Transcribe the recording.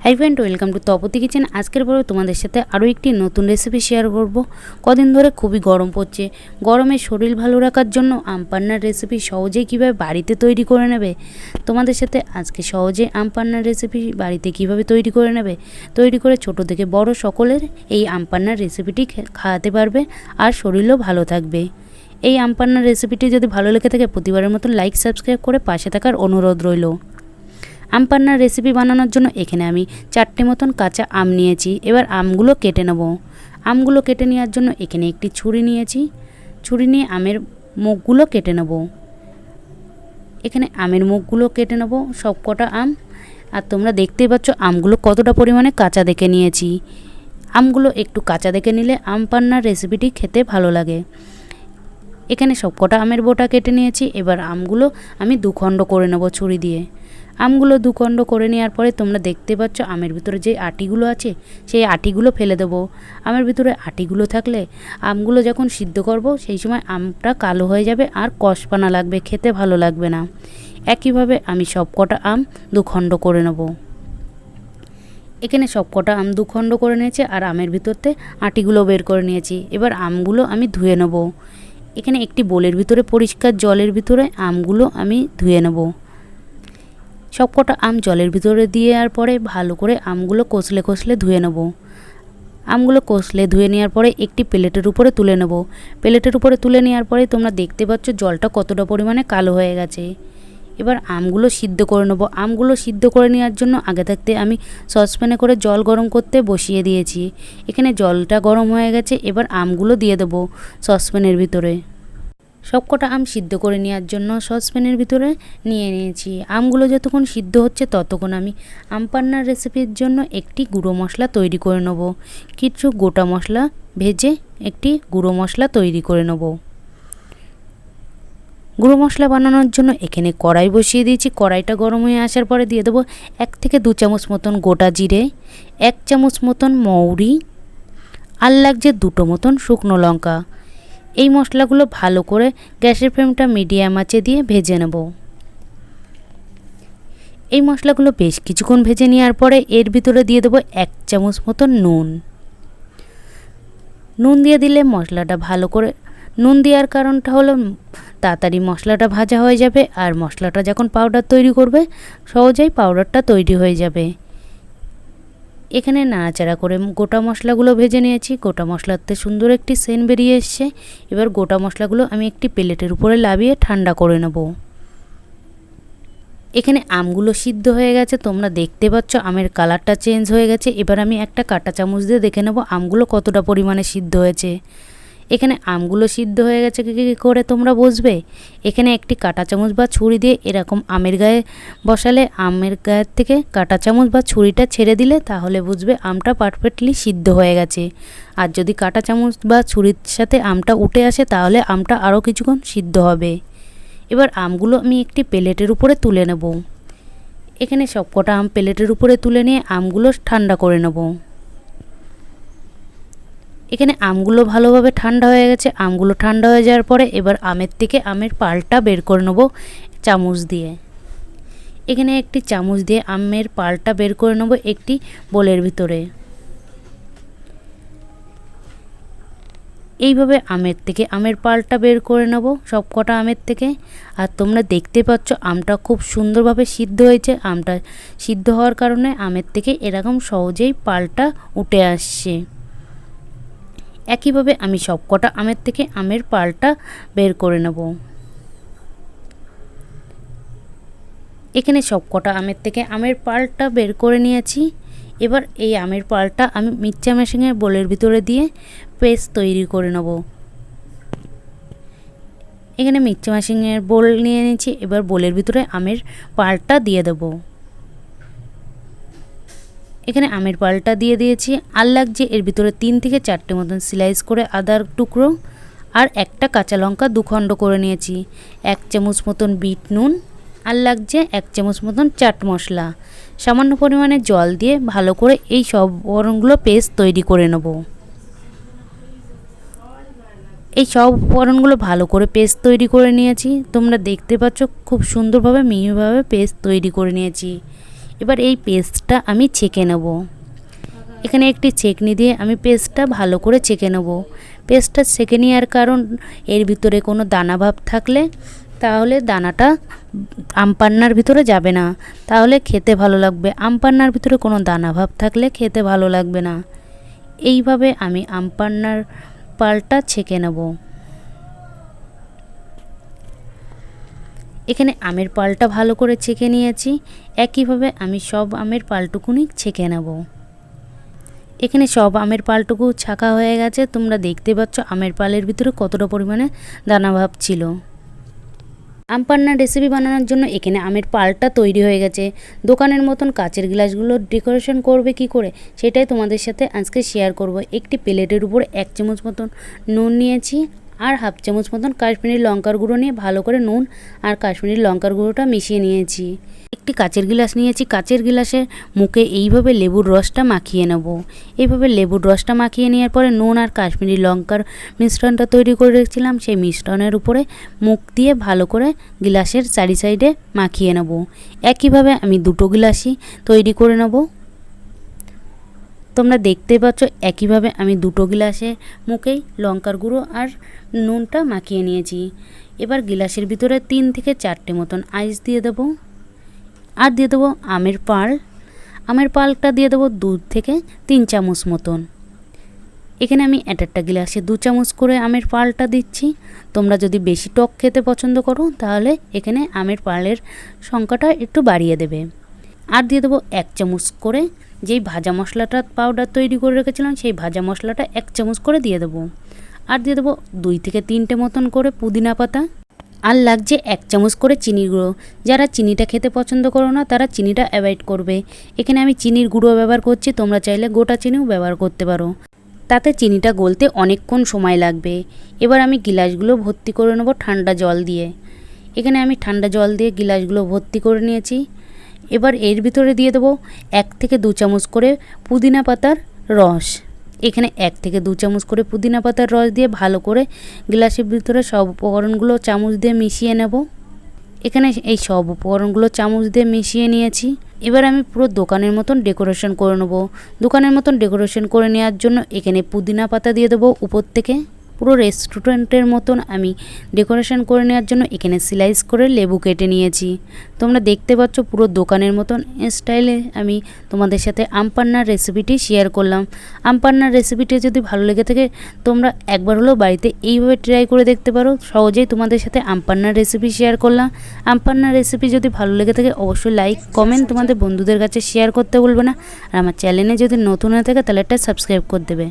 High friend welcome to Tapati kitchen. आजकेर परे तुम्हादेर साथे आरो एकटी नतून रेसिपि शेयर करब। कदिन धरे खूबई गरम पड़ছে, गरमे शरीर भालो राखार जन्य आम पान्नार रेसिपि सहजेई किभाबे बाड़ीते तैरी करे नेबे तुम्हादेर साथे आजके सहजे आम पान्नार रेसिपि बाड़ीते किभाबे तैरी करे नेबे, तैरी करे छोटो थेके बड़ो सकलेर एई आम पान्नार रेसिपिटी खाওয়াতে पारबे और शरीरও भालो थाकबे। এই आम पान्नार रेसिपिटी यदि भालो लेगे थाके प्रतिबारेर मतन लाइक सबस्क्राइब करे पाशे थाकार अनुरोध रइल। आम पान्नार रेसिपि बानानोर जोन्नो एखाने आमी 4टे मतन काँचा आम निয়েছি। एबार আমগুলো केटे नेब। আমগুলো केटे नेওয়ার জন্য এখানে একটি ছুরি নিয়েছি। ছুরি নিয়ে আমের মুখগুলো কেটে নেব। এখানে আমের মুখগুলো কেটে নেব সবকটা আম। আর তোমরা দেখতেই পাচ্ছ আমগুলো কতটা পরিমাণে কাঁচা দেখে নিয়েছি। আমগুলো একটু কাঁচা দেখে নিলে আম পান্নার রেসিপিটি খেতে ভালো লাগে। এখানে সবকটা আমের বোটা কেটে নিয়েছি। এবার আমগুলো আমি দুখণ্ড করে নেব ছুরি দিয়ে। আমগুলো দুখণ্ড করে নেওয়ার পরে তোমরা দেখতে পাচ্ছ আমের ভিতরে যে আটিগুলো আছে সেই আটিগুলো ফেলে দেব। আমের ভিতরে আটিগুলো থাকলে আমগুলো যখন সিদ্ধ করব সেই সময় আমটা কালো হয়ে যাবে আর কষপানা লাগবে, খেতে ভালো লাগবে না। একইভাবে আমি সবকটা আম দুখণ্ড করে নেব। এখানে সবকটা আম দুখণ্ড করে নিয়েছি আর আমের ভিতরতে আটিগুলো বের করে নিয়েছি। এবার আমগুলো আমি ধুয়ে নেব। এখানে একটি বোলের ভিতরে পরিষ্কার জলের ভিতরে আমগুলো আমি ধুয়ে নেব। সবকটা আম জলের ভিতরে দেওয়ার পরে ভালো করে আমগুলো কষলে কষলে ধুয়ে নেব। আমগুলো কষলে ধুয়ে নেওয়ার পরে একটি প্লেটের উপরে তুলে নেব। প্লেটের উপরে তুলে নেওয়ার পরে তোমরা দেখতে পাচ্ছ জলটা কতটা পরিমাণে কালো হয়ে গেছে। এবার আমগুলো সিদ্ধ করে নেব। আমগুলো সিদ্ধ করে নেওয়ার জন্য আগে থাকতে আমি সসপ্যানে করে জল গরম করতে বসিয়ে দিয়েছি। এখানে জলটা গরম হয়ে গেছে। এবার আমগুলো দিয়ে দেব সসপ্যানের ভিতরে। সবকটা আম সিদ্ধ করে নেওয়ার জন্য সসপ্যানের ভিতরে নিয়ে নিয়েছি। আমগুলো যতক্ষণ সিদ্ধ হচ্ছে ততক্ষণ আমি আম পান্নার রেসিপির জন্য একটি গুঁড়ো মশলা তৈরি করে নেব। কিছু গোটা মশলা ভেজে একটি গুঁড়ো মশলা তৈরি করে নেব। গুঁড়ো মশলা বানানোর জন্য এখানে কড়াই বসিয়ে দিয়েছি। কড়াইটা গরম হয়ে আসার পরে দিয়ে দেবো 1 থেকে 2 চামচ মতন গোটা জিরে, 1 চামচ মতন মৌরি আর লাগছে 2টো মতন শুকনো লঙ্কা। এই মশলাগুলো ভালো করে গ্যাসের ফ্লেমটা মিডিয়াম আঁচে দিয়ে ভেজে নেব। এই মশলাগুলো বেশ কিছুক্ষণ ভেজে নেওয়ার পরে এর ভিতরে দিয়ে দেবো 1 চামচ মতন নুন। নুন দিয়ে দিলে মশলাটা ভালো করে, নুন দেওয়ার কারণটা হলো তাড়াতাড়ি মশলাটা ভাজা হয়ে যাবে আর মশলাটা যখন পাউডার তৈরি করবে সহজেই পাউডারটা তৈরি হয়ে যাবে। এখানে নাড়াচাড়া করে গোটা মশলাগুলো ভেজে নিয়েছি। গোটা মশলাতে সুন্দর একটি সেন্ট বেরিয়ে এসছে। এবার গোটা মশলাগুলো আমি একটি প্লেটের উপরে নামিয়ে ঠান্ডা করে নেব। এখানে আমগুলো সিদ্ধ হয়ে গেছে। তোমরা দেখতে পাচ্ছ আমের কালারটা চেঞ্জ হয়ে গেছে। এবার আমি একটা কাঁটা চামচ দিয়ে দেখে নেব আমগুলো কতটা পরিমাণে সিদ্ধ হয়েছে। এখানে আমগুলো সিদ্ধ হয়ে গেছে কী করে তোমরা বুঝবে, এখানে একটি কাঁটা চামচ বা ছুরি দিয়ে এরকম আমের গায়ে বসালে আমের গায়ের থেকে কাঁটা চামচ বা ছুরিটা ছেড়ে দিলে তাহলে বুঝবে আমটা পারফেক্টলি সিদ্ধ হয়ে গেছে। আর যদি কাঁটা চামচ বা ছুরির সাথে আমটা উঠে আসে তাহলে আমটা আরও কিছুক্ষণ সিদ্ধ হবে। এবার আমগুলো আমি একটি প্লেটের উপরে তুলে নেব। এখানে সবকটা আম প্লেটের উপরে তুলে নিয়ে আমগুলো ঠান্ডা করে নেব। এখানে আমগুলো ভালোভাবে ঠান্ডা হয়ে গেছে। আমগুলো ঠান্ডা হয়ে যাওয়ার পরে এবার আমের থেকে আমের পাল্পটা বের করে নেব চামচ দিয়ে। এখানে একটি চামচ দিয়ে আমের পাল্পটা বের করে নেব একটি বোলের ভিতরে। এইভাবে আমের থেকে আমের পাল্পটা বের করে নেব সবকটা আমের থেকে। আর তোমরা দেখতে পাচ্ছ আমটা খুব সুন্দরভাবে সিদ্ধ হয়েছে। আমটা সিদ্ধ হওয়ার কারণে আমের থেকে এরকম সহজেই পাল্পটা উঠে আসছে। একইভাবে আমি সবকটা আমের থেকে আমের পাল্পটা বের করে নেব। এখানে সবকটা আমের থেকে আমের পাল্পটা বের করে নিয়েছি। এবার এই আমের পাল্পটা আমি মিক্সচার মেশিনের বোলের ভিতরে দিয়ে পেস্ট তৈরি করে নেব। এখানে মিক্সচার মেশিনের বোল নিয়ে নিয়েছি। এবার বোলের ভিতরে আমের পাল্পটা দিয়ে দেব। এখানে আমের পাল্পটা দিয়ে দিয়েছি। আর লাগছে এর ভিতরে 3 থেকে 4টে মতন স্লাইস করে আদার টুকরো আর একটা কাঁচা লঙ্কা দুখণ্ড করে নিয়েছি। 1 চামচ মতন বিট নুন আর লাগছে 1 চামচ মতন চাট মশলা। সামান্য পরিমাণে জল দিয়ে ভালো করে এই সব উপকরণগুলো পেস্ট তৈরি করে নেব। এই সব উপকরণগুলো ভালো করে পেস্ট তৈরি করে নিয়েছি। তোমরা দেখতে পাচ্ছ খুব সুন্দরভাবে মিহিভাবে পেস্ট তৈরি করে নিয়েছি। এবার এই পেস্টটা আমি ছেঁকে নেব। এখানে একটি ছেঁকনি দিয়ে আমি পেস্টটা ভালো করে ছেঁকে নেব। পেস্টটা ছেঁকে নেওয়ার কারণ এর ভিতরে কোনো দানা ভাব থাকলে তাহলে দানাটা আম পান্নার ভিতরে যাবে না, তাহলে খেতে ভালো লাগবে। আম পান্নার ভিতরে কোনো দানা ভাব থাকলে খেতে ভালো লাগবে না। এইভাবে আমি আম পান্নার পালটা ছেঁকে নেব। এখানে আমের পালটা ভালো করে ছেঁকে নিয়েছি। একইভাবে আমি সব আমের পালটুকুনি ছেঁকে নেব। এখানে সব আমের পালটুকু ছাকা হয়ে গেছে। তোমরা দেখতে পাচ্ছ আমের পালের ভিতরে কতটা পরিমাণে দানা ভাব ছিল। আম পান্নার রেসিপি বানানোর জন্য এখানে আমের পালটা তৈরি হয়ে গেছে। দোকানের মতন কাচের গ্লাসগুলো ডেকোরেশন করবে কি করে সেটাই তোমাদের সাথে আজকে শেয়ার করব। একটি প্লেটের উপর 1 চামচ মতন নুন নিয়েছি আর হাফ চামচ মতন কাশ্মীরি লঙ্কার গুঁড়ো নিয়ে ভালো করে নুন আর কাশ্মীরি লঙ্কার গুঁড়োটা মিশিয়ে নিয়েছি। একটি কাচের গ্লাস নিয়েছি। কাচের গ্লাসে মুখে এইভাবে লেবুর রসটা মাখিয়ে নেব। এইভাবে লেবুর রসটা মাখিয়ে নেওয়ার পরে নুন আর কাশ্মীরি লঙ্কার মিশ্রণটা তৈরি করে রেখেছিলাম সেই মিশ্রণের উপরে মুখ দিয়ে ভালো করে গ্লাসের চারি সাইডে মাখিয়ে নেব। একইভাবে আমি দুটো গ্লাসই তৈরি করে নেব। তোমরা দেখতে পাচ্ছ একইভাবে আমি দুটো গ্লাসে মুখেই লঙ্কার গুঁড়ো আর নুনটা মাখিয়ে নিয়েছি। এবার গ্লাসের ভিতরে 3 থেকে 4টে মতন আইস দিয়ে দেবো আর দিয়ে দেবো আমের পাল। আমের পালটা দিয়ে দেবো 2 থেকে 3 চামচ মতন। এখানে আমি একটা গ্লাসে 2 চামচ করে আমের পালটা দিচ্ছি। তোমরা যদি বেশি টক খেতে পছন্দ করো তাহলে এখানে আমের পালের সংখ্যাটা একটু বাড়িয়ে দেবে। আর দিয়ে দেবো 1 চামচ করে যেই ভাজা মশলাটা পাউডার তৈরি করে রেখেছিলাম সেই ভাজা মশলাটা 1 চামচ করে দিয়ে দেবো। আর দিয়ে দেবো 2 থেকে 3টে মতন করে পুদিনা পাতা। আর লাগছে 1 চামচ করে চিনির গুঁড়ো। যারা চিনিটা খেতে পছন্দ করো না তারা চিনিটা অ্যাভয়েড করবে। এখানে আমি চিনির গুঁড়ো ব্যবহার করছি, তোমরা চাইলে গোটা চিনিও ব্যবহার করতে পারো। তাতে চিনিটা গলতে অনেকক্ষণ সময় লাগবে। এবার আমি গিলাসগুলো ভর্তি করে নেব ঠান্ডা জল দিয়ে। এখানে আমি ঠান্ডা জল দিয়ে গিলাসগুলো ভর্তি করে নিয়েছি। এবার এর ভিতরে দিয়ে দেবো 1 থেকে 2 চামচ করে পুদিনা পাতার রস। এখানে 1 থেকে 2 চামচ করে পুদিনা পাতার রস দিয়ে ভালো করে গ্লাসের ভিতরে সব উপকরণগুলো চামচ দিয়ে মিশিয়ে নেব। এখানে এই সব উপকরণগুলো চামচ দিয়ে মিশিয়ে নিয়েছি। এবার আমি পুরো দোকানের মতন ডেকোরেশন করে নেব। দোকানের মতন ডেকোরেশন করে নেওয়ার জন্য এখানে পুদিনা পাতা দিয়ে দেবো উপর থেকে। পুরো রেস্টুরেন্টের মতন আমি ডেকোরেশন করে নেওয়ার জন্য এখানে স্লাইস করে লেবু কেটে নিয়েছি। তোমরা দেখতে পাচ্ছ পুরো দোকানের মতন স্টাইলে আমি তোমাদের সাথে আম পান্নার রেসিপিটি শেয়ার করলাম। আম পান্নার রেসিপিটি যদি ভালো লেগে থাকে তোমরা একবার হলেও বাড়িতে এইভাবে ট্রাই করে দেখতে পারো। সহজেই তোমাদের সাথে আম পান্নার রেসিপি শেয়ার করলাম। আম পান্নার রেসিপি যদি ভালো লেগে থাকে অবশ্যই লাইক কমেন্ট তোমাদের বন্ধুদের কাছে শেয়ার করতে ভুলবে না। আর আমার চ্যানেলে যদি নতুন হয়ে থাকে তাহলে একটা সাবস্ক্রাইব করে দেবে।